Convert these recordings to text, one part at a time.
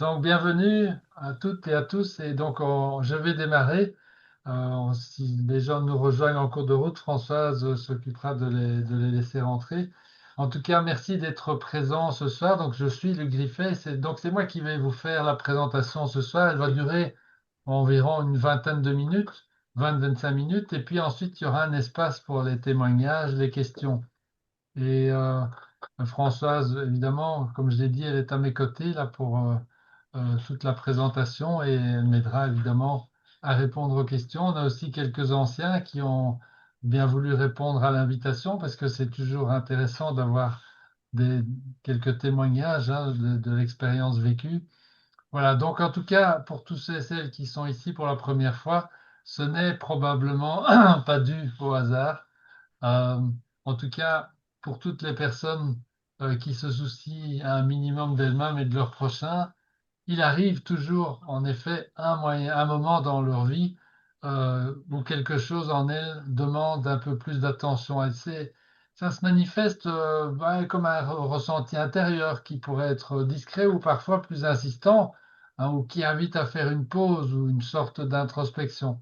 Donc, bienvenue à toutes et à tous. Et donc, je vais démarrer. Si les gens nous rejoignent en cours de route, Françoise s'occupera de les laisser rentrer. En tout cas, merci d'être présent ce soir. Donc, je suis le Griffet. Donc, c'est moi qui vais vous faire la présentation ce soir. Elle va durer environ une vingtaine de minutes, 20-25 minutes. Et puis ensuite, il y aura un espace pour les témoignages, les questions. Et Françoise, évidemment, comme je l'ai dit, elle est à mes côtés là pour toute la présentation et elle m'aidera évidemment à répondre aux questions. On a aussi quelques anciens qui ont bien voulu répondre à l'invitation parce que c'est toujours intéressant d'avoir des, quelques témoignages de l'expérience vécue. Voilà, donc en tout cas, pour tous ceux et celles qui sont ici pour la première fois, ce n'est probablement pas dû au hasard. Euh, En tout cas, pour toutes les personnes qui se soucient un minimum d'elles-mêmes et de leurs prochains, il arrive toujours, en effet, un moment dans leur vie où quelque chose en elles demande un peu plus d'attention. Ça se manifeste comme un ressenti intérieur qui pourrait être discret ou parfois plus insistant, hein, ou qui invite à faire une pause ou une sorte d'introspection.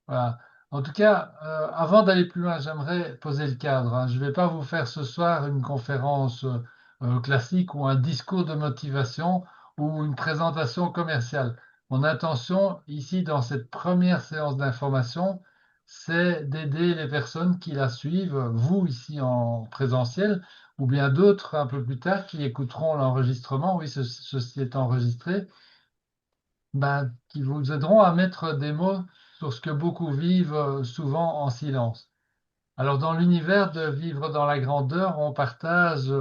Voilà. En tout cas, avant d'aller plus loin, j'aimerais poser le cadre, hein. Je ne vais pas vous faire ce soir une conférence classique ou un discours de motivation ou une présentation commerciale. Mon intention ici, dans cette première séance d'information, c'est d'aider les personnes qui la suivent, vous ici en présentiel, ou bien d'autres un peu plus tard qui écouteront l'enregistrement. Oui, ceci est enregistré, ben, qui vous aideront à mettre des mots sur ce que beaucoup vivent souvent en silence. Alors, dans l'univers de vivre dans la grandeur, on partage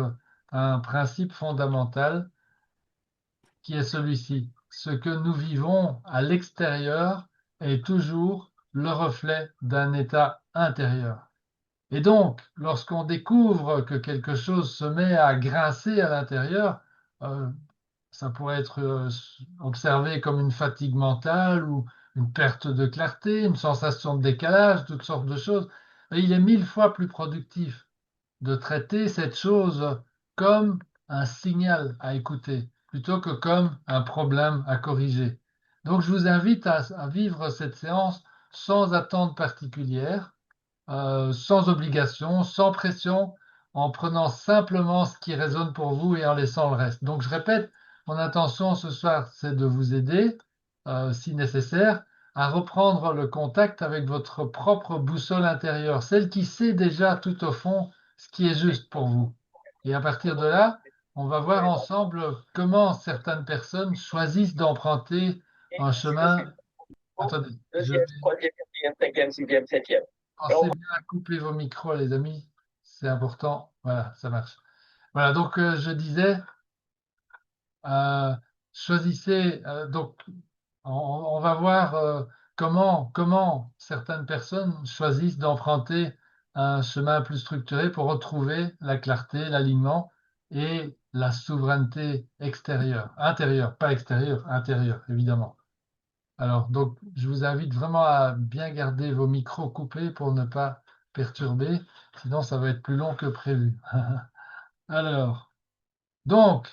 un principe fondamental qui est celui-ci. Ce que nous vivons à l'extérieur est toujours le reflet d'un état intérieur. Et donc, lorsqu'on découvre que quelque chose se met à grincer à l'intérieur, euh, ça pourrait être observé comme une fatigue mentale ou une perte de clarté, une sensation de décalage, toutes sortes de choses. Mais il est mille fois plus productif de traiter cette chose comme un signal à écouter plutôt que comme un problème à corriger. Donc, je vous invite à vivre cette séance sans attente particulière, sans obligation, sans pression, en prenant simplement ce qui résonne pour vous et en laissant le reste. Donc, je répète, mon intention ce soir, c'est de vous aider, si nécessaire, à reprendre le contact avec votre propre boussole intérieure, celle qui sait déjà tout au fond ce qui est juste pour vous. Et à partir de là, on va voir ensemble comment certaines personnes choisissent d'emprunter un chemin. Attendez, je vais Troisième, quatrième, cinquième, sixième, septième. pensez bien à couper vos micros, les amis. C'est important. Voilà, ça marche. Voilà, donc je disais, euh, choisissez. Donc, on va voir comment certaines personnes choisissent d'emprunter un chemin plus structuré pour retrouver la clarté, l'alignement et la souveraineté extérieure, intérieure, pas extérieure, intérieure, évidemment. Alors, donc, je vous invite vraiment à bien garder vos micros coupés pour ne pas perturber, sinon ça va être plus long que prévu. Alors, donc,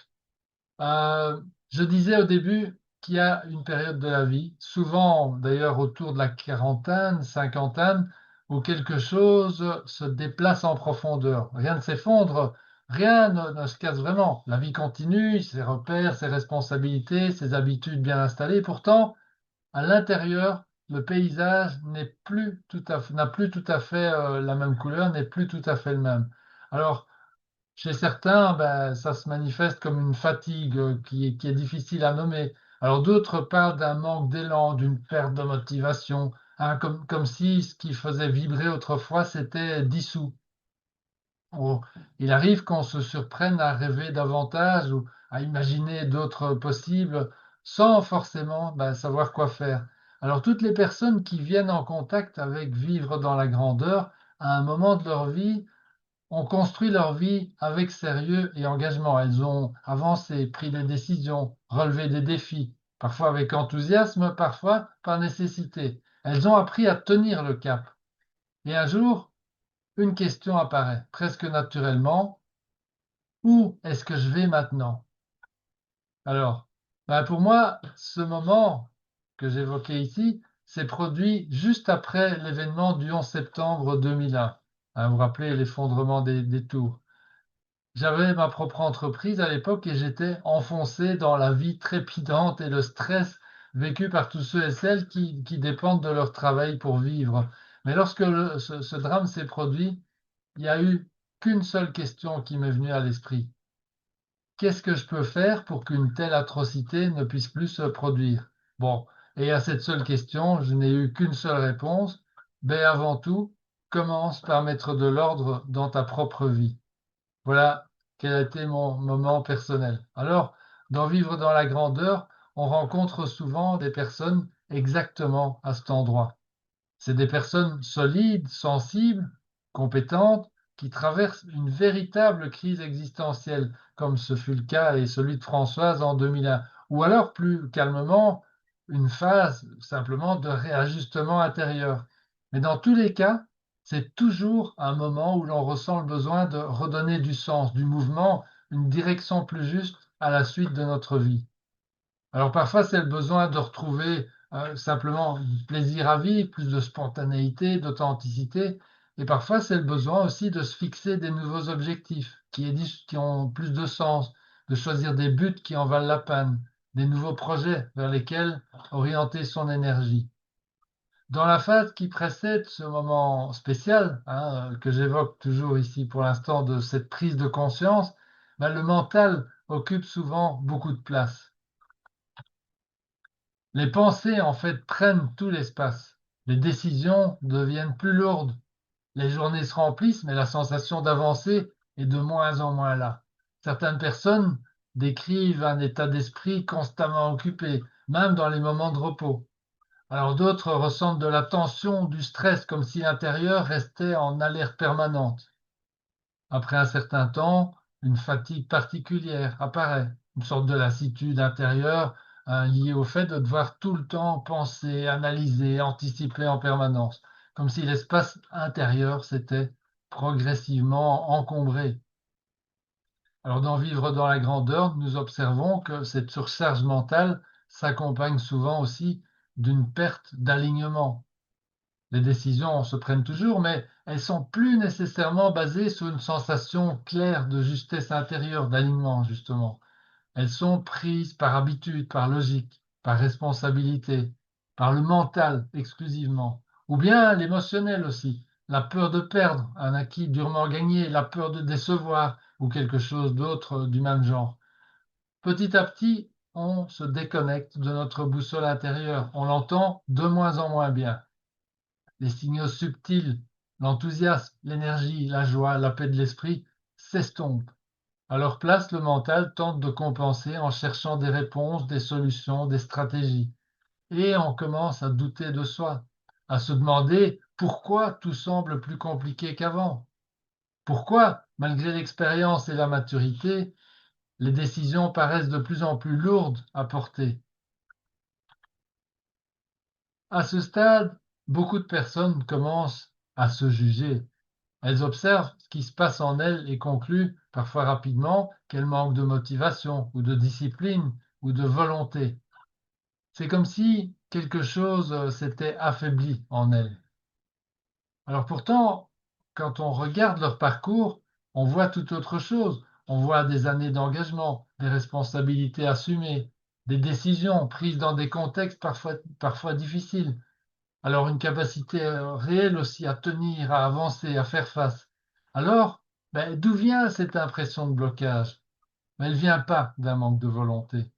euh, je disais au début qu'il y a une période de la vie, souvent d'ailleurs autour de la quarantaine, cinquantaine, où quelque chose se déplace en profondeur. Rien ne s'effondre, rien ne se casse vraiment. La vie continue, ses repères, ses responsabilités, ses habitudes bien installées. Pourtant, à l'intérieur, le paysage n'a plus tout à fait la même couleur, n'est plus tout à fait le même. Alors, chez certains, ben, ça se manifeste comme une fatigue qui est difficile à nommer. Alors d'autres parlent d'un manque d'élan, d'une perte de motivation, hein, comme si ce qui faisait vibrer autrefois s'était dissous. Oh, il arrive qu'on se surprenne à rêver davantage ou à imaginer d'autres possibles sans forcément ben, savoir quoi faire. Alors toutes les personnes qui viennent en contact avec vivre dans la grandeur, à un moment de leur vie, ont construit leur vie avec sérieux et engagement. Elles ont avancé, pris des décisions, relevé des défis, parfois avec enthousiasme, parfois par nécessité. Elles ont appris à tenir le cap. Et un jour, une question apparaît, presque naturellement. Où est-ce que je vais maintenant? Alors, Ben, pour moi, ce moment que j'évoquais ici s'est produit juste après l'événement du 11 septembre 2001. Hein, vous vous rappelez l'effondrement des tours. J'avais ma propre entreprise à l'époque et j'étais enfoncé dans la vie trépidante et le stress vécu par tous ceux et celles qui dépendent de leur travail pour vivre. Mais lorsque ce drame s'est produit, il n'y a eu qu'une seule question qui m'est venue à l'esprit. Qu'est-ce que je peux faire pour qu'une telle atrocité ne puisse plus se produire? Bon, et à cette seule question, je n'ai eu qu'une seule réponse. Ben avant tout, commence par mettre de l'ordre dans ta propre vie. Voilà quel a été mon moment personnel. Alors, dans Vivre dans la grandeur, on rencontre souvent des personnes exactement à cet endroit. C'est des personnes solides, sensibles, compétentes, qui traversent une véritable crise existentielle, comme ce fut le cas et celui de Françoise en 2001, ou alors plus calmement, une phase simplement de réajustement intérieur. Mais dans tous les cas, c'est toujours un moment où l'on ressent le besoin de redonner du sens, du mouvement, une direction plus juste à la suite de notre vie. Alors parfois, c'est le besoin de retrouver simplement du plaisir à vivre, plus de spontanéité, d'authenticité. Et parfois, c'est le besoin aussi de se fixer des nouveaux objectifs qui ont plus de sens, de choisir des buts qui en valent la peine, des nouveaux projets vers lesquels orienter son énergie. Dans la phase qui précède ce moment spécial, hein, que j'évoque toujours ici pour l'instant, de cette prise de conscience, ben, le mental occupe souvent beaucoup de place. Les pensées, en fait, prennent tout l'espace. Les décisions deviennent plus lourdes. Les journées se remplissent, mais la sensation d'avancer est de moins en moins là. Certaines personnes décrivent un état d'esprit constamment occupé, même dans les moments de repos. Alors d'autres ressentent de la tension, du stress, comme si l'intérieur restait en alerte permanente. Après un certain temps, une fatigue particulière apparaît, une sorte de lassitude intérieure liée au fait de devoir tout le temps penser, analyser, anticiper en permanence, comme si l'espace intérieur s'était progressivement encombré. Alors dans Vivre dans la grandeur, nous observons que cette surcharge mentale s'accompagne souvent aussi d'une perte d'alignement. Les décisions se prennent toujours, mais elles sont plus nécessairement basées sur une sensation claire de justesse intérieure, d'alignement, justement. Elles sont prises par habitude, par logique, par responsabilité, par le mental exclusivement, ou bien l'émotionnel aussi. La peur de perdre un acquis durement gagné, la peur de décevoir, ou quelque chose d'autre du même genre. Petit à petit, on se déconnecte de notre boussole intérieure. On l'entend de moins en moins bien. Les signaux subtils, l'enthousiasme, l'énergie, la joie, la paix de l'esprit s'estompent. À leur place, le mental tente de compenser en cherchant des réponses, des solutions, des stratégies. Et on commence à douter de soi, à se demander pourquoi tout semble plus compliqué qu'avant. Pourquoi, malgré l'expérience et la maturité, les décisions paraissent de plus en plus lourdes à porter. À ce stade, beaucoup de personnes commencent à se juger. Elles observent ce qui se passe en elles et concluent, parfois rapidement, qu'elles manquent de motivation ou de discipline ou de volonté. C'est comme si quelque chose s'était affaibli en elles. Alors pourtant, quand on regarde leur parcours, on voit tout autre chose. On voit des années d'engagement, des responsabilités assumées, des décisions prises dans des contextes parfois difficiles. Alors une capacité réelle aussi à tenir, à avancer, à faire face. Alors, ben, d'où vient cette impression de blocage? Ben, elle ne vient pas d'un manque de volonté.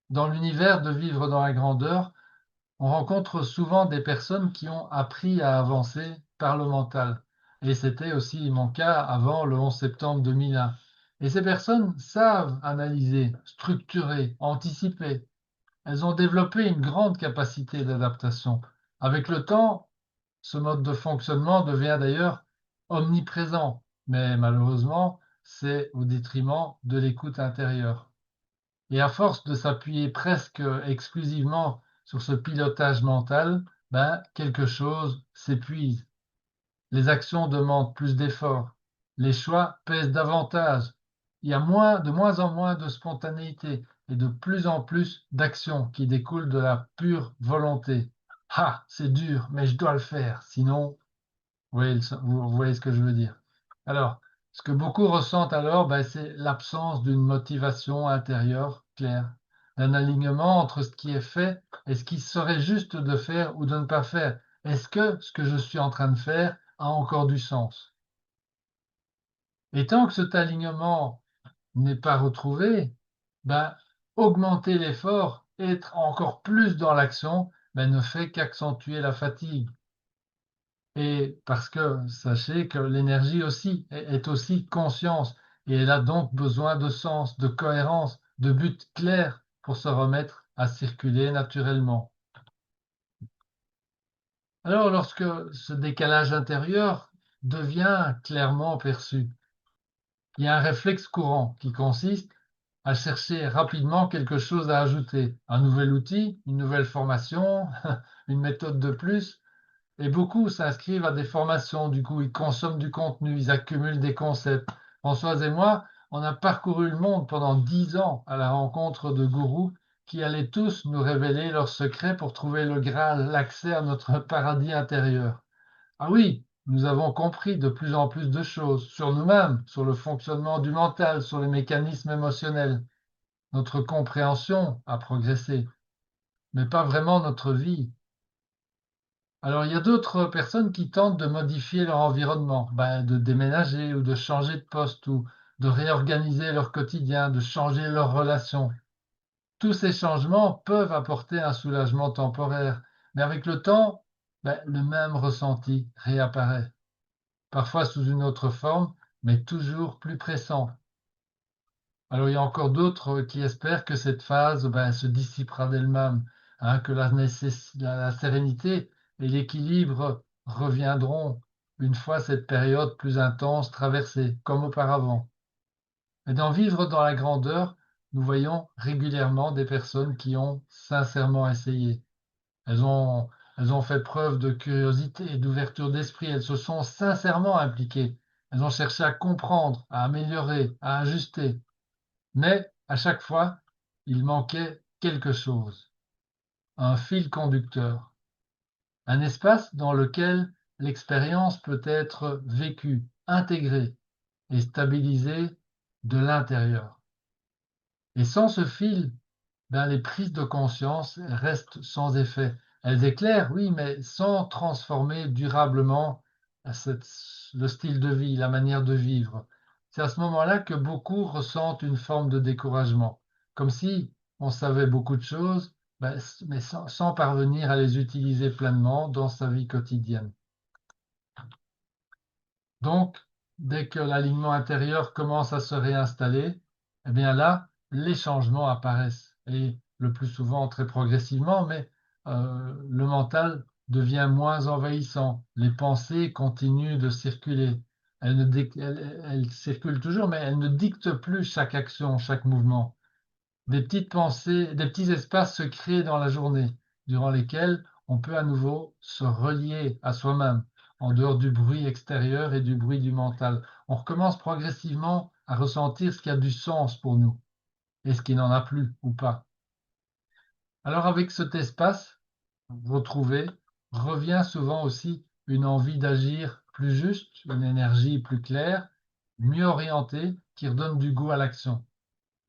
Dans l'univers de Vivre dans la grandeur, on rencontre souvent des personnes qui ont appris à avancer par le mental. Et c'était aussi mon cas avant le 11 septembre 2001. Et ces personnes savent analyser, structurer, anticiper. Elles ont développé une grande capacité d'adaptation. Avec le temps, ce mode de fonctionnement devient d'ailleurs omniprésent, mais malheureusement, c'est au détriment de l'écoute intérieure. Et à force de s'appuyer presque exclusivement sur ce pilotage mental, ben, quelque chose s'épuise. Les actions demandent plus d'efforts. Les choix pèsent davantage. Il y a de moins en moins de spontanéité. et de plus en plus d'actions qui découlent de la pure volonté. Ah, c'est dur, mais je dois le faire, sinon, vous voyez ce que je veux dire. Alors, ce que beaucoup ressentent alors, ben, c'est l'absence d'une motivation intérieure claire, d'un alignement entre ce qui est fait et ce qui serait juste de faire ou de ne pas faire. Est-ce que ce que je suis en train de faire a encore du sens? Et tant que cet alignement n'est pas retrouvé, ben, augmenter l'effort, être encore plus dans l'action, ben, ne fait qu'accentuer la fatigue. Et parce que sachez que l'énergie aussi est aussi conscience et elle a donc besoin de sens, de cohérence, de but clair pour se remettre à circuler naturellement. Alors lorsque ce décalage intérieur devient clairement perçu, il y a un réflexe courant qui consiste à chercher rapidement quelque chose à ajouter, un nouvel outil, une nouvelle formation, une méthode de plus. Et beaucoup s'inscrivent à des formations, du coup, ils consomment du contenu, ils accumulent des concepts. Françoise et moi, on a parcouru le monde pendant 10 ans à la rencontre de gourous qui allaient tous nous révéler leurs secrets pour trouver le Graal, l'accès à notre paradis intérieur. Ah oui, nous avons compris de plus en plus de choses sur nous-mêmes, sur le fonctionnement du mental, sur les mécanismes émotionnels. Notre compréhension a progressé, mais pas vraiment notre vie. Alors, il y a d'autres personnes qui tentent de modifier leur environnement, ben, de déménager ou de changer de poste ou de réorganiser leur quotidien, de changer leurs relations. Tous ces changements peuvent apporter un soulagement temporaire, mais avec le temps, ben, le même ressenti réapparaît, parfois sous une autre forme, mais toujours plus pressant. Alors, il y a encore d'autres qui espèrent que cette phase ben, se dissipera d'elle-même, hein, que la sérénité et l'équilibre reviendront une fois cette période plus intense traversée, comme auparavant. Et d'en vivre dans la grandeur, nous voyons régulièrement des personnes qui ont sincèrement essayé. Elles ont, elles ont fait preuve de curiosité et d'ouverture d'esprit. Elles se sont sincèrement impliquées. Elles ont cherché à comprendre, à améliorer, à ajuster. Mais à chaque fois, il manquait quelque chose, un fil conducteur, un espace dans lequel l'expérience peut être vécue, intégrée et stabilisée de l'intérieur. Et sans ce fil, ben, les prises de conscience restent sans effet. Elles éclairent, oui, mais sans transformer durablement cette- le style de vie, la manière de vivre. C'est à ce moment-là que beaucoup ressentent une forme de découragement, comme si on savait beaucoup de choses, ben, mais sans parvenir à les utiliser pleinement dans sa vie quotidienne. Donc, dès que l'alignement intérieur commence à se réinstaller, eh bien là, les changements apparaissent. Et le plus souvent très progressivement, mais le mental devient moins envahissant. Les pensées continuent de circuler. Elles circulent toujours, mais elles ne dictent plus chaque action, chaque mouvement. Des petites pensées, des petits espaces se créent dans la journée, durant lesquels on peut à nouveau se relier à soi-même, en dehors du bruit extérieur et du bruit du mental. On recommence progressivement à ressentir ce qui a du sens pour nous et ce qui n'en a plus ou pas. Alors avec cet espace retrouvé, revient souvent aussi une envie d'agir plus juste, une énergie plus claire, mieux orientée, qui redonne du goût à l'action.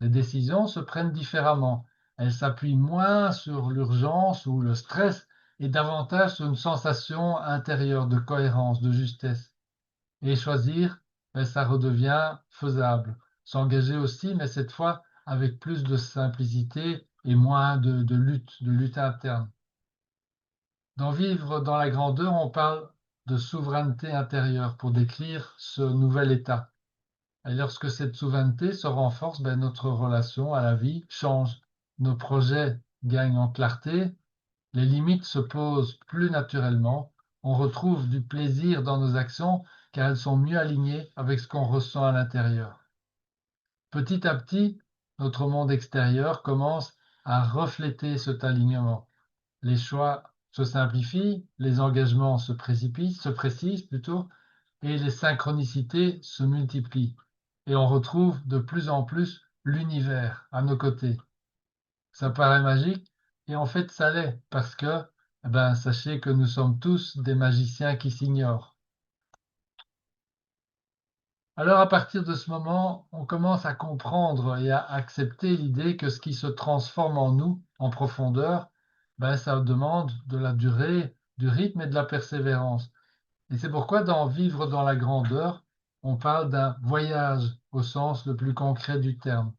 Les décisions se prennent différemment. Elles s'appuient moins sur l'urgence ou le stress et davantage sur une sensation intérieure de cohérence, de justesse. Et choisir, ben, ça redevient faisable. S'engager aussi, mais cette fois avec plus de simplicité et moins de lutte interne. Dans Vivre dans la grandeur, on parle de souveraineté intérieure pour décrire ce nouvel état. Et lorsque cette souveraineté se renforce, ben, notre relation à la vie change. Nos projets gagnent en clarté, les limites se posent plus naturellement, on retrouve du plaisir dans nos actions car elles sont mieux alignées avec ce qu'on ressent à l'intérieur. Petit à petit, notre monde extérieur commence à refléter cet alignement. Les choix se simplifient, les engagements se précisent plutôt, et les synchronicités se multiplient. Et on retrouve de plus en plus l'univers à nos côtés. Ça paraît magique, et en fait, ça l'est, parce que, eh ben, sachez que nous sommes tous des magiciens qui s'ignorent. Alors, à partir de ce moment, on commence à comprendre et à accepter l'idée que ce qui se transforme en nous, en profondeur, ben, ça demande de la durée, du rythme et de la persévérance. Et c'est pourquoi dans Vivre dans la grandeur, on parle d'un voyage au sens le plus concret du terme.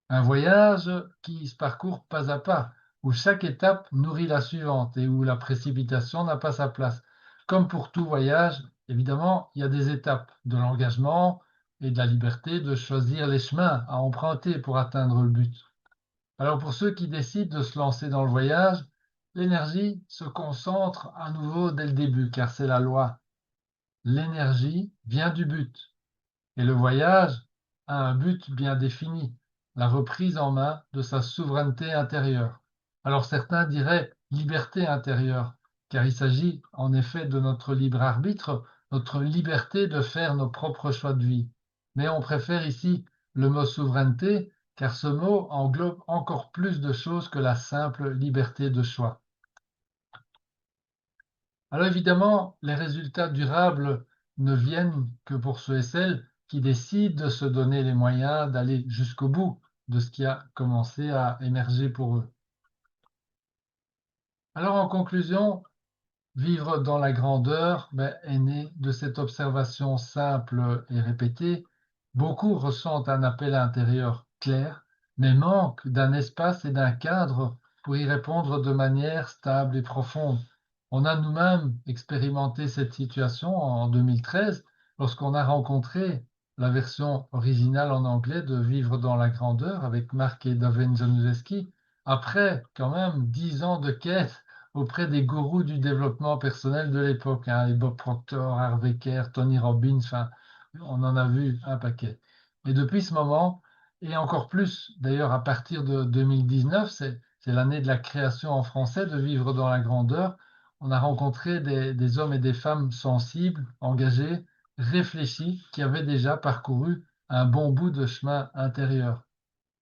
Un voyage qui se parcourt pas à pas, où chaque étape nourrit la suivante et où la précipitation n'a pas sa place. Comme pour tout voyage, évidemment, il y a des étapes de l'engagement et de la liberté de choisir les chemins à emprunter pour atteindre le but. Alors pour ceux qui décident de se lancer dans le voyage, l'énergie se concentre à nouveau dès le début, car c'est la loi. L'énergie vient du but. Et le voyage a un but bien défini, la reprise en main de sa souveraineté intérieure. Alors certains diraient liberté intérieure, car il s'agit en effet de notre libre arbitre, notre liberté de faire nos propres choix de vie. Mais on préfère ici le mot souveraineté, car ce mot englobe encore plus de choses que la simple liberté de choix. Alors évidemment, les résultats durables ne viennent que pour ceux et celles qui décident de se donner les moyens d'aller jusqu'au bout de ce qui a commencé à émerger pour eux. Alors en conclusion, vivre dans la grandeur est né de cette observation simple et répétée. Beaucoup ressentent un appel intérieur clair, mais manquent d'un espace et d'un cadre pour y répondre de manière stable et profonde. On a nous-mêmes expérimenté cette situation en 2013 lorsqu'on a rencontré la version originale en anglais de Vivre dans la grandeur avec Marc et Daven Januszewski, après quand même 10 ans de quête auprès des gourous du développement personnel de l'époque, hein, les Bob Proctor, Harvey Kerr, Tony Robbins, enfin, on en a vu un paquet. Et depuis ce moment, et encore plus d'ailleurs à partir de 2019, c'est l'année de la création en français de Vivre dans la grandeur, on a rencontré des hommes et des femmes sensibles, engagés, réfléchis, qui avaient déjà parcouru un bon bout de chemin intérieur.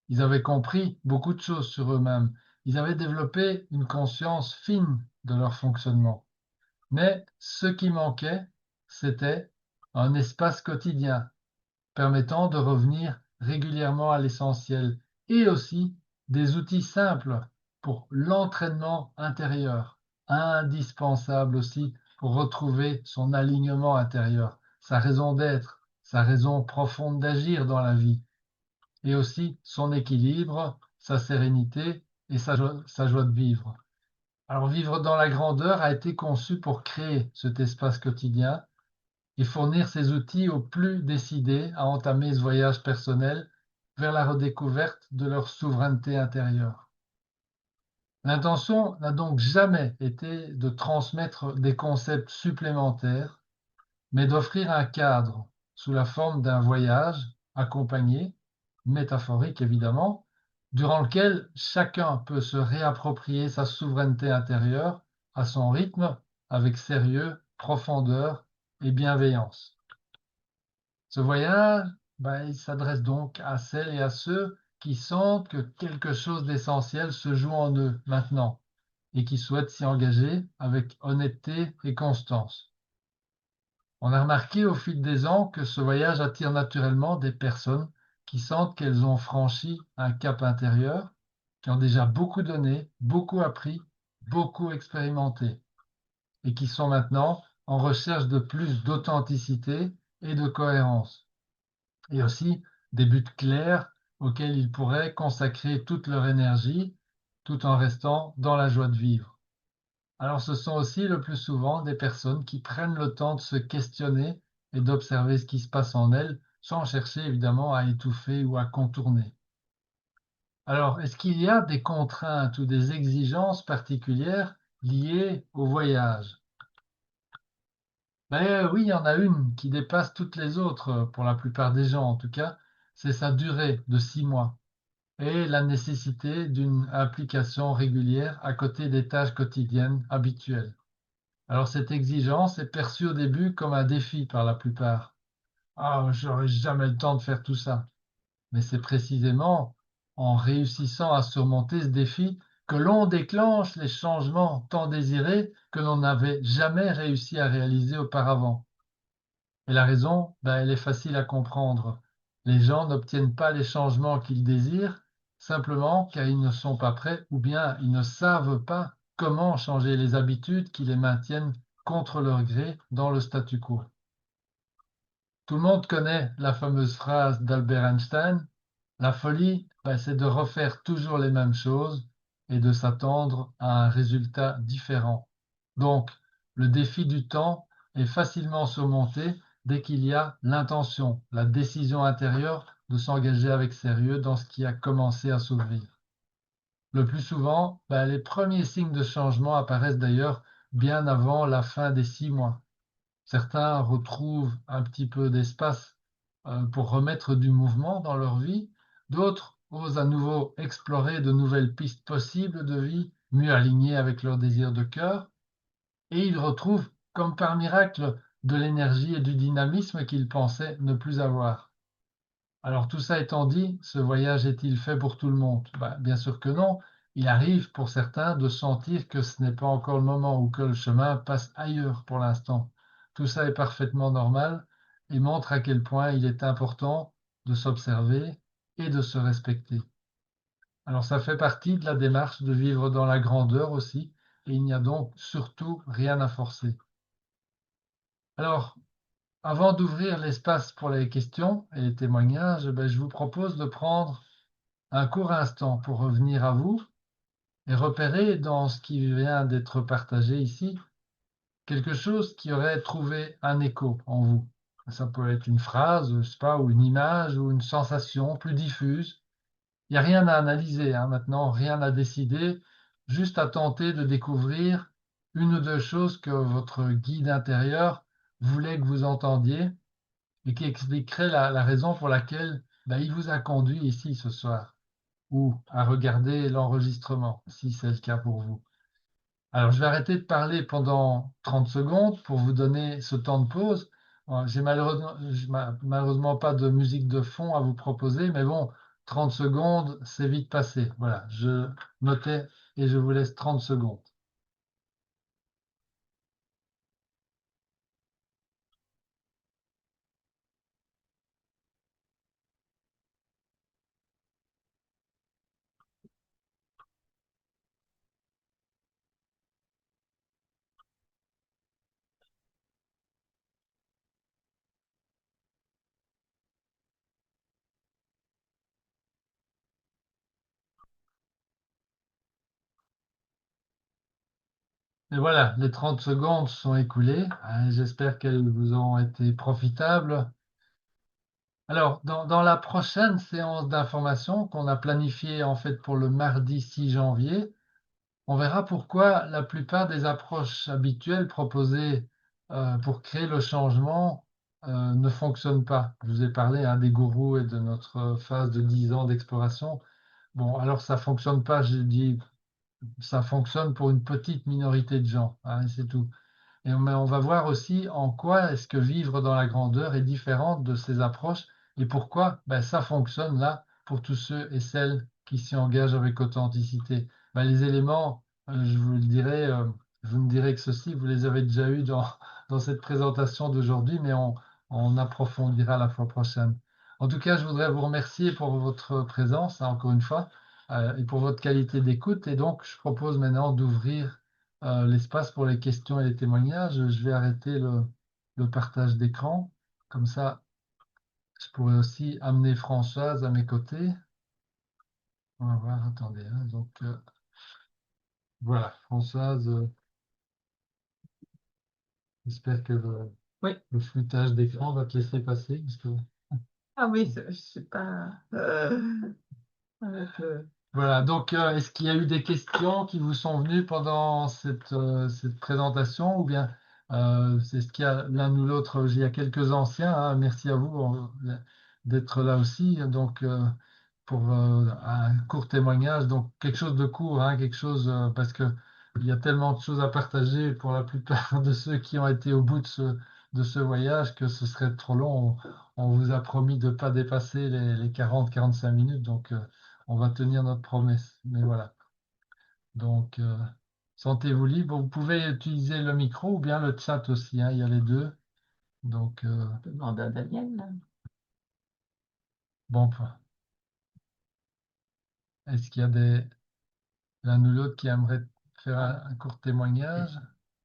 Ils avaient compris beaucoup de choses sur eux-mêmes. Ils avaient développé une conscience fine de leur fonctionnement. Mais ce qui manquait, c'était un espace quotidien permettant de revenir régulièrement à l'essentiel et aussi des outils simples pour l'entraînement intérieur, indispensable aussi pour retrouver son alignement intérieur, sa raison d'être, sa raison profonde d'agir dans la vie et aussi son équilibre, sa sérénité et sa joie de vivre. Alors vivre dans la grandeur a été conçu pour créer cet espace quotidien et fournir ces outils aux plus décidés à entamer ce voyage personnel vers la redécouverte de leur souveraineté intérieure. L'intention n'a donc jamais été de transmettre des concepts supplémentaires, mais d'offrir un cadre sous la forme d'un voyage accompagné, métaphorique évidemment, durant lequel chacun peut se réapproprier sa souveraineté intérieure à son rythme, avec sérieux, profondeur et bienveillance. Ce voyage, il s'adresse donc à celles et à ceux qui sentent que quelque chose d'essentiel se joue en eux maintenant et qui souhaitent s'y engager avec honnêteté et constance. On a remarqué au fil des ans que ce voyage attire naturellement des personnes qui sentent qu'elles ont franchi un cap intérieur, qui ont déjà beaucoup donné, beaucoup appris, beaucoup expérimenté, et qui sont maintenant en recherche de plus d'authenticité et de cohérence, et aussi des buts clairs auxquels ils pourraient consacrer toute leur énergie, tout en restant dans la joie de vivre. Alors ce sont aussi le plus souvent des personnes qui prennent le temps de se questionner et d'observer ce qui se passe en elles, sans chercher évidemment à étouffer ou à contourner. Alors, est-ce qu'il y a des contraintes ou des exigences particulières liées au voyage? Oui, il y en a une qui dépasse toutes les autres, pour la plupart des gens en tout cas, c'est sa durée de 6 mois et la nécessité d'une implication régulière à côté des tâches quotidiennes habituelles. Alors cette exigence est perçue au début comme un défi par la plupart. Ah, j'aurai jamais le temps de faire tout ça. Mais c'est précisément en réussissant à surmonter ce défi que l'on déclenche les changements tant désirés que l'on n'avait jamais réussi à réaliser auparavant. Et la raison, ben, elle est facile à comprendre. Les gens n'obtiennent pas les changements qu'ils désirent simplement car ils ne sont pas prêts ou bien ils ne savent pas comment changer les habitudes qui les maintiennent contre leur gré dans le statu quo. Tout le monde connaît la fameuse phrase d'Albert Einstein: la folie, ben, c'est de refaire toujours les mêmes choses et de s'attendre à un résultat différent. Donc, le défi du temps est facilement surmonté dès qu'il y a l'intention, la décision intérieure de s'engager avec sérieux dans ce qui a commencé à s'ouvrir. Le plus souvent, ben, les premiers signes de changement apparaissent d'ailleurs bien avant la fin des 6 mois. Certains retrouvent un petit peu d'espace pour remettre du mouvement dans leur vie. D'autres osent à nouveau explorer de nouvelles pistes possibles de vie, mieux alignées avec leurs désirs de cœur. Et ils retrouvent, comme par miracle, de l'énergie et du dynamisme qu'ils pensaient ne plus avoir. Alors tout ça étant dit, ce voyage est-il fait pour tout le monde? Ben, bien sûr que non. Il arrive pour certains de sentir que ce n'est pas encore le moment ou que le chemin passe ailleurs pour l'instant. Tout ça est parfaitement normal et montre à quel point il est important de s'observer et de se respecter. Alors ça fait partie de la démarche de vivre dans la grandeur aussi, et il n'y a donc surtout rien à forcer. Alors, avant d'ouvrir l'espace pour les questions et les témoignages, ben, je vous propose de prendre un court instant pour revenir à vous et repérer dans ce qui vient d'être partagé ici quelque chose qui aurait trouvé un écho en vous. Ça peut être une phrase, je sais pas, ou une image, ou une sensation plus diffuse. Il n'y a rien à analyser, hein, maintenant, rien à décider, juste à tenter de découvrir une ou deux choses que votre guide intérieur voulait que vous entendiez et qui expliquerait la raison pour laquelle ben, il vous a conduit ici ce soir ou à regarder l'enregistrement, si c'est le cas pour vous. Alors, je vais arrêter de parler pendant 30 secondes pour vous donner ce temps de pause. J'ai malheureusement pas de musique de fond à vous proposer, mais bon, 30 secondes, c'est vite passé. Voilà, je notais et je vous laisse 30 secondes. Et voilà, les 30 secondes sont écoulées. J'espère qu'elles vous ont été profitables. Alors, dans la prochaine séance d'information qu'on a planifiée en fait pour le mardi 6 janvier, on verra pourquoi la plupart des approches habituelles proposées pour créer le changement ne fonctionnent pas. Je vous ai parlé hein, des gourous et de notre phase de 10 ans d'exploration. Bon, alors ça fonctionne pas, je dis, ça fonctionne pour une petite minorité de gens, hein, c'est tout. Mais on va voir aussi en quoi est-ce que vivre dans la grandeur est différente de ces approches et pourquoi ben, ça fonctionne là pour tous ceux et celles qui s'y engagent avec authenticité. Ben, les éléments, je vous le dirai, je vous ne dirai que ceci, vous les avez déjà eus dans cette présentation d'aujourd'hui, mais on approfondira la fois prochaine. En tout cas, je voudrais vous remercier pour votre présence, hein, encore une fois, et pour votre qualité d'écoute. Et donc, je propose maintenant d'ouvrir l'espace pour les questions et les témoignages. Je vais arrêter le partage d'écran. Comme ça, je pourrais aussi amener Françoise à mes côtés. On va voir, attendez, hein. Donc, voilà, Françoise, j'espère que Oui. le floutage d'écran va te laisser passer. Ah oui, je ne suis pas avec Voilà, donc est-ce qu'il y a eu des questions qui vous sont venues pendant cette présentation ou bien c'est ce qu'il y a l'un ou l'autre, il y a quelques anciens, hein, merci à vous d'être là aussi, donc pour un court témoignage, donc quelque chose de court, hein, quelque chose parce que il y a tellement de choses à partager pour la plupart de ceux qui ont été au bout de ce voyage que ce serait trop long. On vous a promis de ne pas dépasser les 40-45 minutes, donc on va tenir notre promesse. Mais voilà. Donc, sentez-vous libre. Vous pouvez utiliser le micro ou bien le chat aussi, hein, il y a les deux. Donc, On peut demander à Daniel, là. bon, est-ce qu'il y a l'un ou l'autre qui aimerait faire un court témoignage?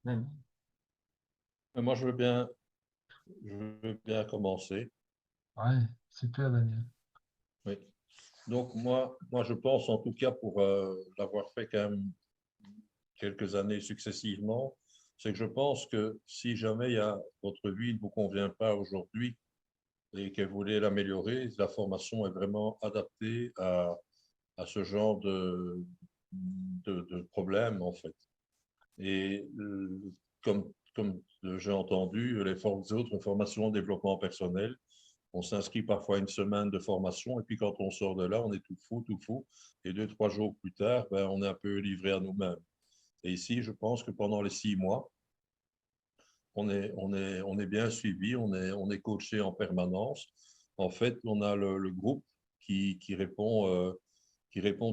Daniel. Moi, je veux bien commencer. Ouais, super, Daniel. Oui. Donc, moi, je pense, en tout cas, pour l'avoir fait quand même quelques années successivement, c'est que je pense que si jamais votre vie ne vous convient pas aujourd'hui et que vous voulez l'améliorer, la formation est vraiment adaptée à ce genre de problème, en fait. Et comme j'ai entendu, les autres formations en développement personnel, on s'inscrit parfois à une semaine de formation et puis quand on sort de là, on est tout fou, tout fou. Et 2, 3 jours plus tard, ben, on est un peu livré à nous-mêmes. Et ici, je pense que pendant les 6 mois, on est bien suivi, on est coaché en permanence. En fait, on a le groupe qui répond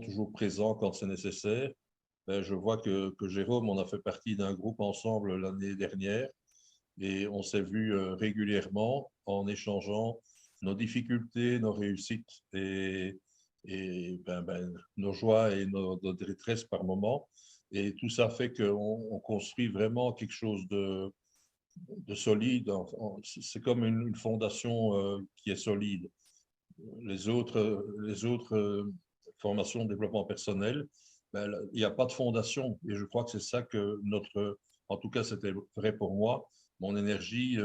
toujours présent quand c'est nécessaire. Ben, je vois que Jérôme, on a fait partie d'un groupe ensemble l'année dernière et on s'est vu régulièrement en échangeant nos difficultés, nos réussites et nos joies et nos détresses par moment. Et tout ça fait qu'on construit vraiment quelque chose de solide. C'est comme une fondation qui est solide. Les autres formations de développement personnel, ben, il n'y a pas de fondation. Et je crois que c'est ça que en tout cas, c'était vrai pour moi, mon énergie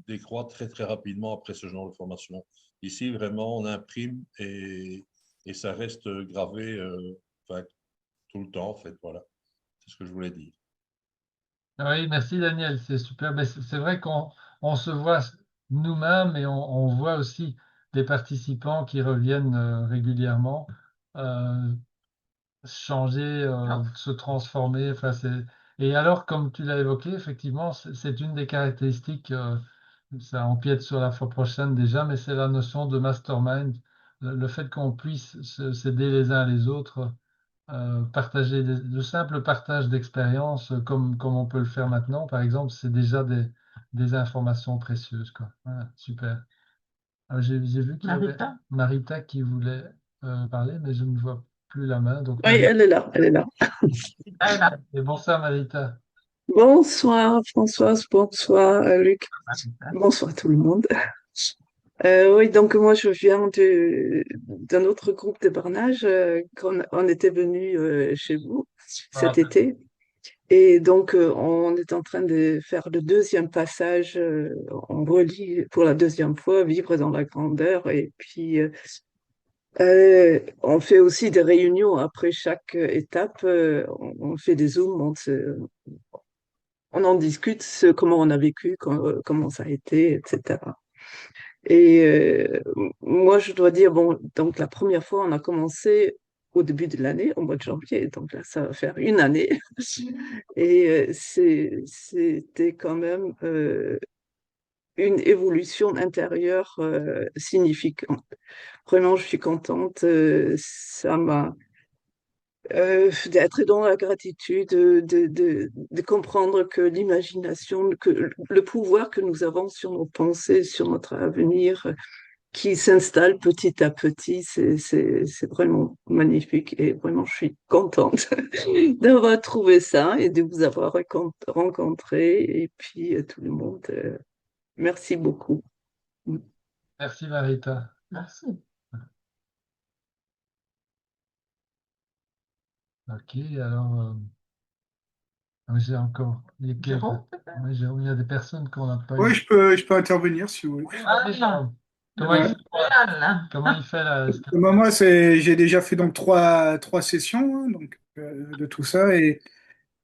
décroît très, très rapidement après ce genre de formation. Ici, vraiment, on imprime et ça reste gravé enfin, tout le temps, en fait. Voilà, c'est ce que je voulais dire. Oui, merci Daniel, c'est super. Mais c'est vrai qu'on se voit nous-mêmes et on voit aussi des participants qui reviennent régulièrement changer, se transformer. Enfin, et alors, comme tu l'as évoqué, effectivement, c'est une des caractéristiques, ça empiète sur la fois prochaine déjà, mais c'est la notion de mastermind, le fait qu'on puisse s'aider les uns les autres, partager le simple partage d'expériences, comme on peut le faire maintenant, par exemple, c'est déjà des informations précieuses, quoi. Voilà, super. J'ai vu qu'il y avait Marita? Marita qui voulait parler, mais je ne vois plus la main. Donc, Oui, elle est là, elle est là. Ah, là. et bonsoir Marita. Bonsoir Françoise, bonsoir Luc, bonsoir tout le monde. Oui, donc moi je viens d'un autre groupe de Barnage, on était venu chez vous cet été. Et donc on est en train de faire le deuxième passage, on relit pour la deuxième fois Vivre dans la grandeur. Et puis on fait aussi des réunions après chaque étape, on fait des zooms, on en discute, comment on a vécu, comment ça a été, etc. Et moi, je dois dire, bon, donc la première fois, on a commencé au début de l'année, au mois de janvier, donc là, ça va faire une année. Et c'était quand même une évolution intérieure significante. Vraiment, je suis contente. Ça m'a d'être dans la gratitude, de comprendre que l'imagination, que le pouvoir que nous avons sur nos pensées, sur notre avenir, qui s'installe petit à petit, c'est vraiment magnifique et vraiment je suis contente d'avoir trouvé ça et de vous avoir rencontré et puis tout le monde. Merci beaucoup. Merci Marita. Merci. Ok, alors j'ai encore. Jérôme, peut-être? Oui, Jérôme, il y a des personnes qu'on n'a pas Oui, eu. je peux intervenir si vous voulez. Ah, oui, Jérôme. Comment il Ouais. fait, Anne. comment il fait là? Moi, j'ai déjà fait donc trois sessions hein, donc, de tout ça. Et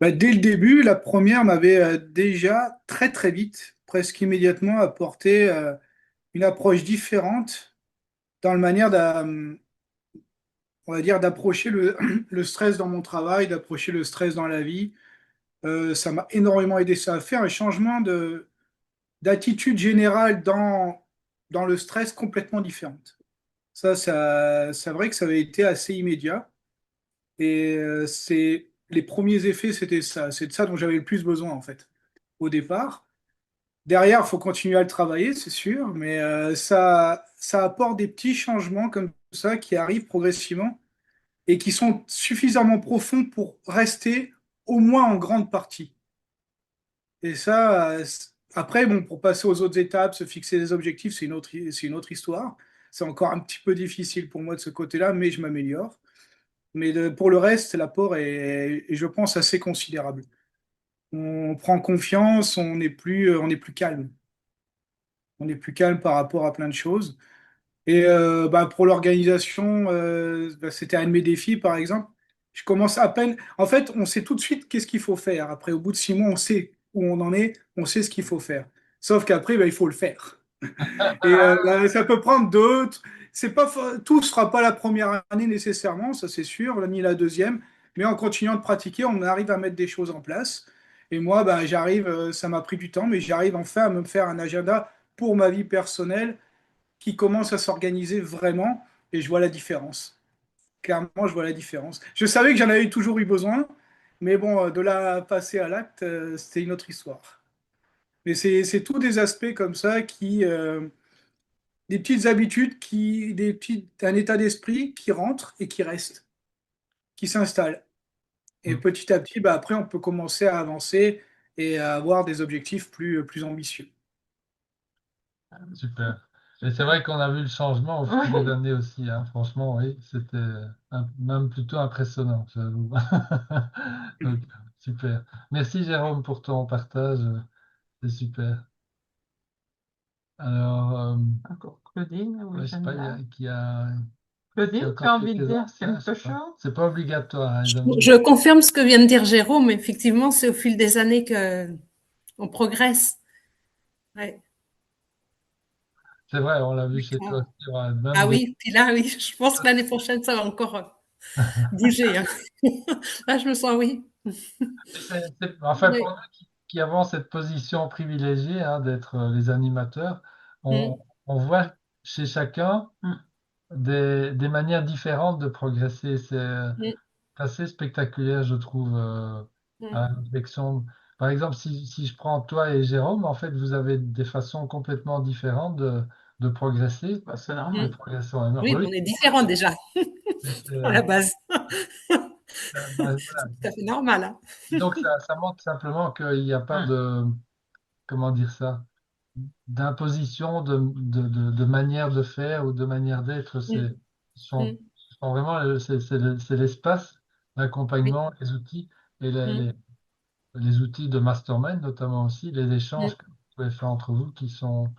bah, dès le début, la première m'avait déjà très très vite, presque immédiatement, apporté une approche différente dans la manière on va dire, d'approcher le stress dans mon travail, d'approcher le stress dans la vie. Ça m'a énormément aidé. Ça a fait un changement d'attitude générale dans le stress complètement différente. C'est vrai que ça avait été assez immédiat. Et les premiers effets, c'était ça. C'est de ça dont j'avais le plus besoin, en fait, au départ. Derrière, il faut continuer à le travailler, c'est sûr, mais ça apporte des petits changements comme ça qui arrivent progressivement et qui sont suffisamment profonds pour rester au moins en grande partie. Et ça, après, bon, pour passer aux autres étapes, se fixer des objectifs, c'est une autre histoire. C'est encore un petit peu difficile pour moi de ce côté-là, mais je m'améliore. Mais pour le reste, l'apport est, je pense, assez considérable. On prend confiance, on est plus calme. On est plus calme par rapport à plein de choses. Et bah, pour l'organisation, bah, c'était un de mes défis, par exemple. Je commence à peine. En fait, on sait tout de suite qu'est-ce qu'il faut faire. Après, au bout de 6 mois, on sait où on en est, on sait ce qu'il faut faire. Sauf qu'après, bah, il faut le faire. Et bah, ça peut prendre d'autres. C'est pas, tout ne sera pas la première année nécessairement, ça c'est sûr, ni la deuxième. Mais en continuant de pratiquer, on arrive à mettre des choses en place. Et moi, bah, j'arrive, ça m'a pris du temps, mais j'arrive enfin à me faire un agenda pour ma vie personnelle qui commence à s'organiser vraiment. Et je vois la différence. Clairement, je vois la différence. Je savais que j'en avais toujours eu besoin, mais bon, de la passer à l'acte, c'était une autre histoire. Mais c'est tous des aspects comme ça des petites habitudes, un état d'esprit qui rentre et qui reste, qui s'installe. Et Mm. petit à petit, bah, après, on peut commencer à avancer et à avoir des objectifs plus ambitieux. Super. Et c'est vrai qu'on a vu le changement au fil des années aussi, hein. Franchement, oui, c'était même plutôt impressionnant, j'avoue. Donc, super. Merci Jérôme pour ton partage, c'est super. Alors, Encore Claudine ou ouais, je sais pas, Jeanne-là. qui a Claudine, tu encore as envie de quelques dire anciens, je quelque sais pas. chose? C'est pas obligatoire, hein, Je confirme ce que vient de dire Jérôme. Effectivement, c'est au fil des années que on progresse. Ouais. C'est vrai, on l'a vu chez toi aussi, ouais, Ah même des... oui, puis là, oui, je pense que l'année prochaine, ça va encore bouger, hein. Là, je me sens, oui. En fait, Oui. pour nous qui avons cette position privilégiée, hein, d'être les animateurs, Mm, on voit chez chacun Mm. des manières différentes de progresser. C'est mm, assez spectaculaire, je trouve, mm. à la réflexion. Par exemple, si je prends toi et Jérôme, en fait, vous avez des façons complètement différentes de progresser, Bah, c'est de normal. progresser en énorme. Oui, Oui, on est différents déjà, à la base. voilà. C'est tout à fait normal, hein. Donc, ça montre simplement qu'il n'y a pas Mm. de, comment dire ça, d'imposition, de manière de faire ou de manière d'être. Mm, mm. Ce sont vraiment, c'est l'espace, Oui. l'accompagnement, les outils et Mm, les outils de mastermind, notamment aussi, les mm, échanges que vous pouvez faire entre vous qui sont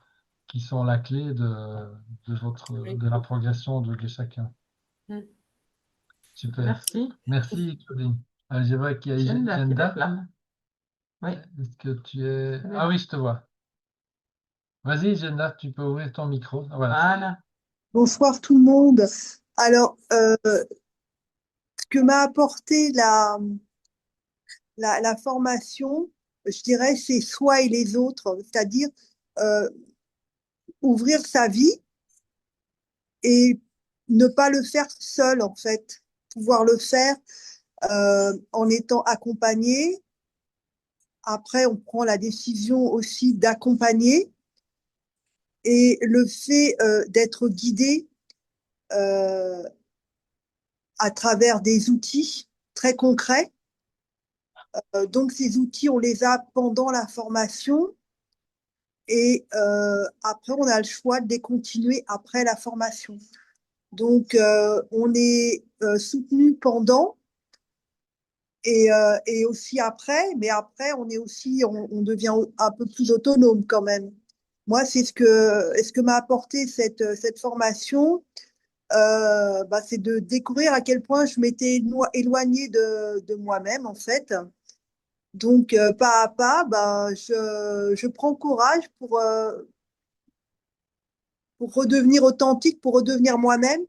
la clé oui. de la progression de chacun. Mm. Super. Merci. Merci, Claudine. Je vois qu'il y a Jeanne-là qui Jenda. réclame. Oui. Est-ce que tu es... Elle est Ah là. oui, je te vois. Vas-y, Jenda, tu peux ouvrir ton micro. Ah, voilà. Voilà. Bonsoir tout le monde. Alors, ce que m'a apporté la formation, je dirais, c'est soi et les autres, c'est-à-dire euh, ouvrir sa vie et ne pas le faire seul, en fait. Pouvoir le faire en étant accompagné. Après, on prend la décision aussi d'accompagner et le fait d'être guidé euh, à travers des outils très concrets. Donc, ces outils, on les a pendant la formation et après, on a le choix de les continuer après la formation. Donc, on est soutenu pendant et aussi après, mais après, on devient un peu plus autonome quand même. Moi, c'est ce que m'a apporté cette formation, bah, c'est de découvrir à quel point je m'étais éloignée de moi-même, en fait. Donc, pas à pas, ben, je prends courage pour redevenir authentique, pour redevenir moi-même,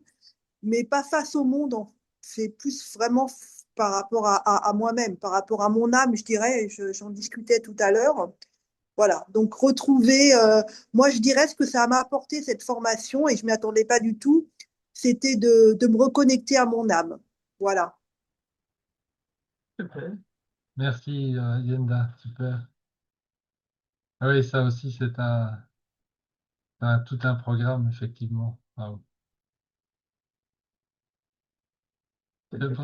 mais pas face au monde. C'est plus vraiment par rapport à moi-même, par rapport à mon âme, je dirais, j'en discutais tout à l'heure. Voilà, donc retrouver, moi je dirais ce que ça m'a apporté cette formation, et je ne m'y attendais pas du tout, c'était de me reconnecter à mon âme. Voilà. Super. Merci, Yenda, super. Ah oui, ça aussi, tout un programme, effectivement. Bravo.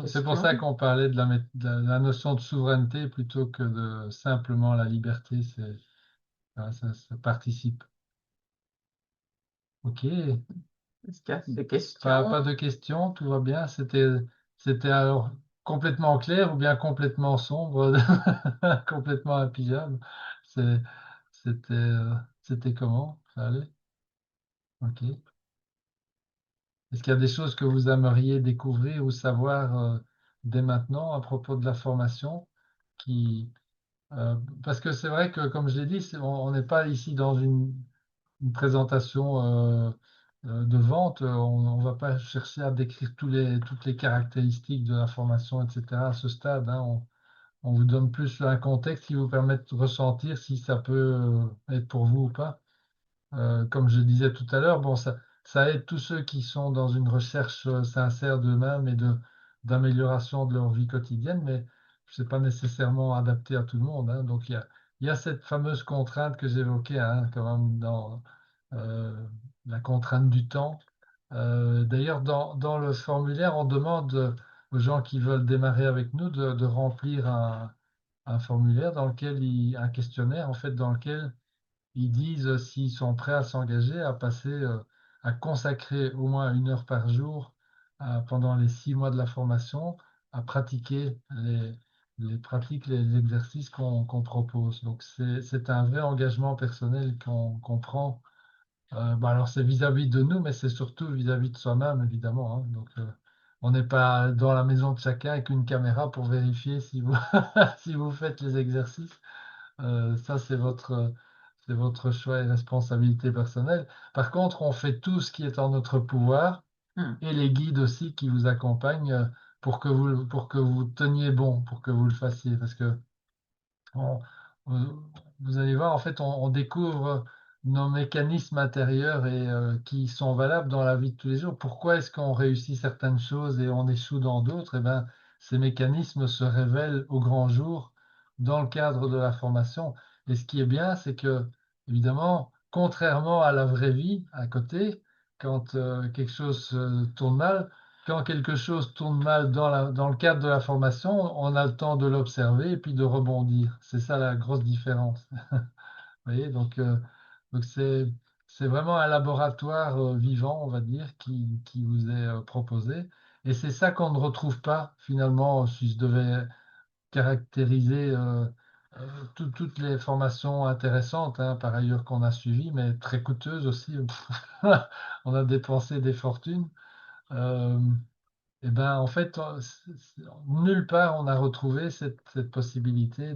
C'est pour ça qu'on parlait de la notion de souveraineté plutôt que de simplement la liberté. Ça participe. OK. Est-ce qu'il y a des Pas questions? de questions, tout va bien. C'était alors complètement clair ou bien complètement sombre, complètement impigable. C'est- C'était, c'était comment? Ça allait? OK. Est-ce qu'il y a des choses que vous aimeriez découvrir ou savoir dès maintenant à propos de la formation qui, parce que c'est vrai que, comme je l'ai dit, on n'est pas ici dans une présentation de vente. On ne va pas chercher à décrire toutes les caractéristiques de la formation, etc. à ce stade, hein. On vous donne plus un contexte qui vous permet de ressentir si ça peut être pour vous ou pas. Comme je disais tout à l'heure, bon, ça aide tous ceux qui sont dans une recherche sincère d'eux-mêmes et d'amélioration de leur vie quotidienne, mais ce n'est pas nécessairement adapté à tout le monde, hein. Donc, il y a cette fameuse contrainte que j'évoquais, hein, quand même, dans euh, la contrainte du temps. D'ailleurs, dans le formulaire, on demande aux gens qui veulent démarrer avec nous de remplir un formulaire un questionnaire, en fait, dans lequel ils disent s'ils sont prêts à s'engager, à passer, à consacrer au moins 1 heure par jour pendant les 6 mois de la formation, à pratiquer les pratiques, les exercices qu'on propose. Donc, c'est un vrai engagement personnel qu'on prend. Bah alors, c'est vis-à-vis de nous, mais c'est surtout vis-à-vis de soi-même, évidemment, hein. Donc, on n'est pas dans la maison de chacun avec une caméra pour vérifier si vous, si vous faites les exercices. Ça, c'est votre choix et responsabilité personnelle. Par contre, on fait tout ce qui est en notre pouvoir Hmm. et les guides aussi qui vous accompagnent pour que vous teniez bon, pour que vous le fassiez. Parce que on- vous allez voir, en fait, on découvre nos mécanismes intérieurs et qui sont valables dans la vie de tous les jours. Pourquoi est-ce qu'on réussit certaines choses et on échoue dans d'autres? Eh ben, ces mécanismes se révèlent au grand jour dans le cadre de la formation. Et ce qui est bien, c'est que, évidemment, contrairement à la vraie vie à côté, quand quelque chose tourne mal, quand quelque chose tourne mal dans le cadre de la formation, on a le temps de l'observer et puis de rebondir. C'est ça la grosse différence. Vous voyez, donc c'est vraiment un laboratoire vivant, on va dire, qui vous est proposé. Et c'est ça qu'on ne retrouve pas finalement, si je devais caractériser toutes les formations intéressantes, hein, par ailleurs qu'on a suivies, mais très coûteuses aussi. On a dépensé des fortunes. Euh, eh ben, en fait, nulle part on a retrouvé cette possibilité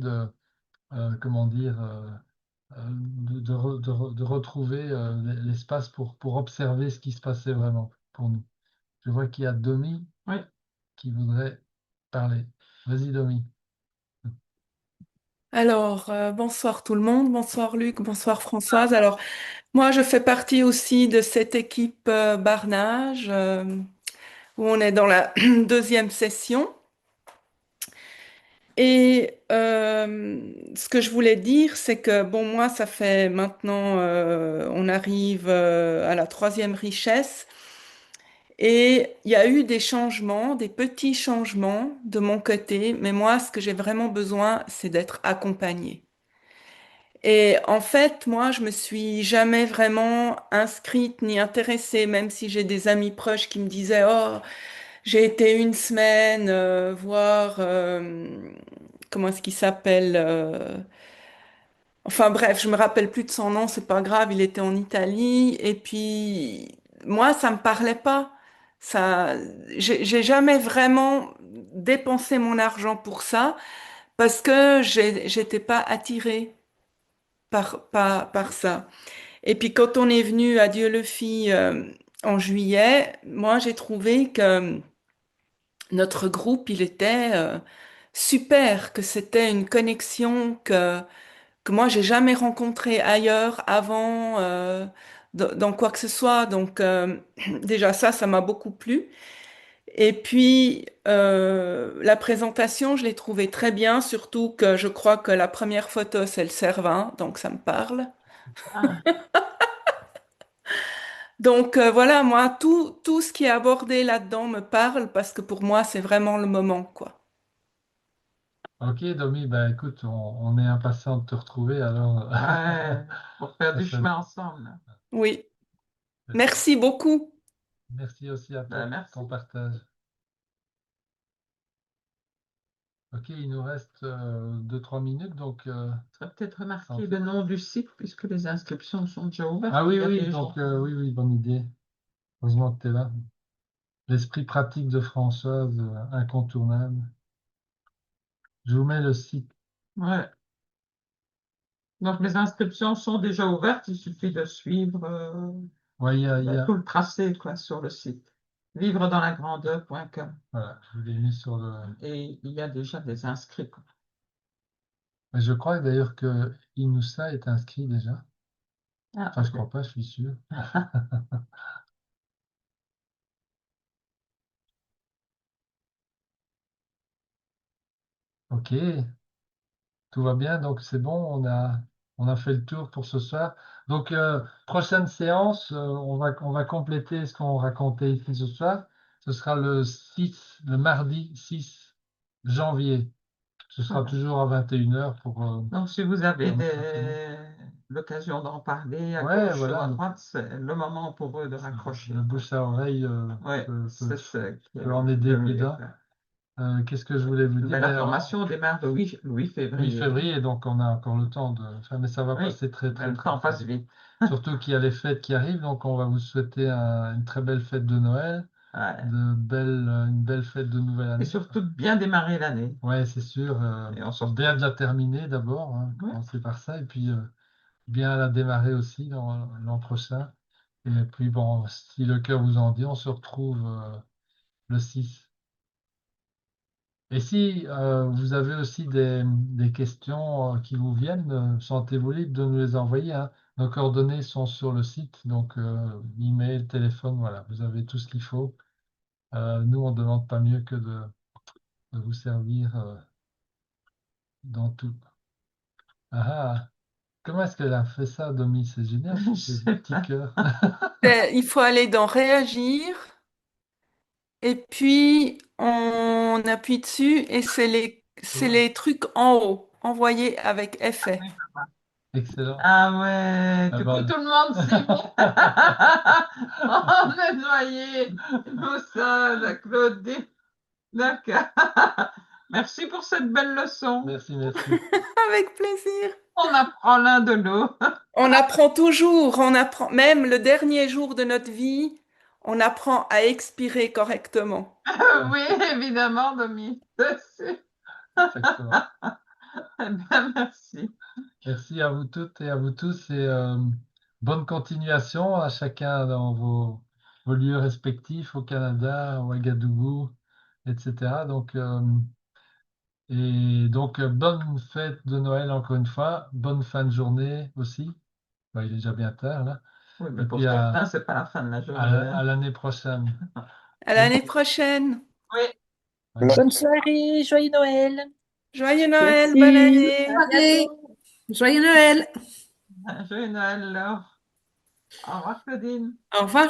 comment dire, de retrouver l'espace pour observer ce qui se passait vraiment pour nous. Je vois qu'il y a Domi Oui. qui voudrait parler. Vas-y, Domi. Alors, bonsoir tout le monde, bonsoir Luc, bonsoir Françoise. Alors, moi, je fais partie aussi de cette équipe Barnage, où on est dans la deuxième session. Et ce que je voulais dire, c'est que, bon, moi, ça fait maintenant, on arrive à la troisième richesse. Et il y a eu des changements, des petits changements de mon côté, mais moi, ce que j'ai vraiment besoin, c'est d'être accompagnée. Et en fait, moi, je me suis jamais vraiment inscrite ni intéressée, même si j'ai des amis proches qui me disaient, oh, j'ai été une semaine voir, comment est-ce qu'il s'appelle enfin bref, je me rappelle plus de son nom, c'est pas grave, il était en Italie. Et puis, moi, ça me parlait pas. Ça, j'ai jamais vraiment dépensé mon argent pour ça parce que j'étais pas attirée par ça. Et puis quand on est venu à Dieu le fit en juillet, moi j'ai trouvé que notre groupe, il était super, que c'était une connexion que moi j'ai jamais rencontrée ailleurs avant dans quoi que ce soit. Donc, déjà, ça m'a beaucoup plu. Et puis, la présentation, je l'ai trouvée très bien, surtout que je crois que la première photo, c'est le Cervin, donc ça me parle. Ah, Donc voilà, moi, tout ce qui est abordé là-dedans me parle parce que pour moi, c'est vraiment le moment, quoi. Ok, Domi, ben écoute, on est impatient de te retrouver alors. ouais, pour faire Ça du fait- chemin ensemble. Oui, merci beaucoup. Merci aussi à toi pour Merci. ton partage. Ok, il nous reste 2-3 minutes, donc. Tu serais peut-être Sans remarqué fait. le nom du site puisque les inscriptions sont déjà ouvertes. Ah oui, Il y a oui, des donc gens. oui, bonne idée. Heureusement que tu es là. L'esprit pratique de Françoise, incontournable. Je vous mets le site. Ouais. Donc les inscriptions sont déjà ouvertes, il suffit de suivre Ouais, il y a, tout le tracé quoi, sur le site. Vivredansla-grandeur.com. voilà, je l'ai mis sur le. Et il y a déjà des inscrits, quoi. Mais je crois d'ailleurs que Inoussa est inscrit déjà. Ah, Enfin, je ok. crois pas, je suis sûr. Ok, tout va bien, donc c'est bon, on a fait le tour pour ce soir. Donc, prochaine séance, on va compléter ce qu'on racontait ici ce soir. Ce sera le mardi 6 janvier. Ce sera Voilà. toujours à 21h pour. Donc si vous avez pour nous. l'occasion d'en parler à Ouais, gauche ou à voilà, droite, c'est le moment pour eux de raccrocher. le bouche à oreille Ouais, c'est ce peut en aider le plus mieux, d'un. quoi. Qu'est-ce que je voulais vous dire? Mais la Ben, formation démarre le 8 8 février. février, donc on a encore le temps de faire, mais ça va Oui, passer très, très, le très, temps très passe vite. vite. Surtout qu'il y a les fêtes qui arrivent, donc on va vous souhaiter une très belle fête de Noël, Ouais. une belle fête de Nouvelle Et Année. surtout de bien démarrer l'année. Ouais, c'est sûr. Et on se retrouve. Bien de la terminer d'abord, hein, Ouais. commencer par ça, et puis bien la démarrer aussi l'an prochain. Et puis bon, si le cœur vous en dit, on se retrouve le 6. Et si vous avez aussi des questions qui vous viennent, sentez-vous libre de nous les envoyer, hein. Nos coordonnées sont sur le site, donc email, téléphone, voilà, vous avez tout ce qu'il faut. Nous, on ne demande pas mieux que de vous servir dans tout. Ah, ah. Comment est-ce qu'elle a fait ça, Domi? C'est génial, Je ces sais petits pas. cœurs. Il faut aller dans Réagir et puis on appuie dessus et c'est les trucs en haut, envoyés avec effet. Excellent. Ah ouais, Ah du bah, coup tout le monde s'y met. On est noyé. Tout ça, la Claudie. D'accord. Merci pour cette belle leçon. merci, merci. Avec plaisir. On apprend l'un de l'autre. On apprend toujours, on apprend même le dernier jour de notre vie, on apprend à expirer correctement. Oui, évidemment, Domi. Exactement. Eh bien, merci. Merci à vous toutes et à vous tous et bonne continuation à chacun dans vos lieux respectifs au Canada, à Ouagadougou, etc. Donc, bonne fête de Noël encore une fois, bonne fin de journée aussi. Bah, il est déjà bien tard là. Oui, Et mais pour puis certains, c'est pas la fin de la journée. à l'année prochaine. À l'année prochaine. Oui. Ouais. Bonne soirée, joyeux Noël. Joyeux Noël, bonne Merci. année. À Allez, bientôt. joyeux Noël. Joyeux Noël, Laure. Au revoir, Claudine. Au revoir.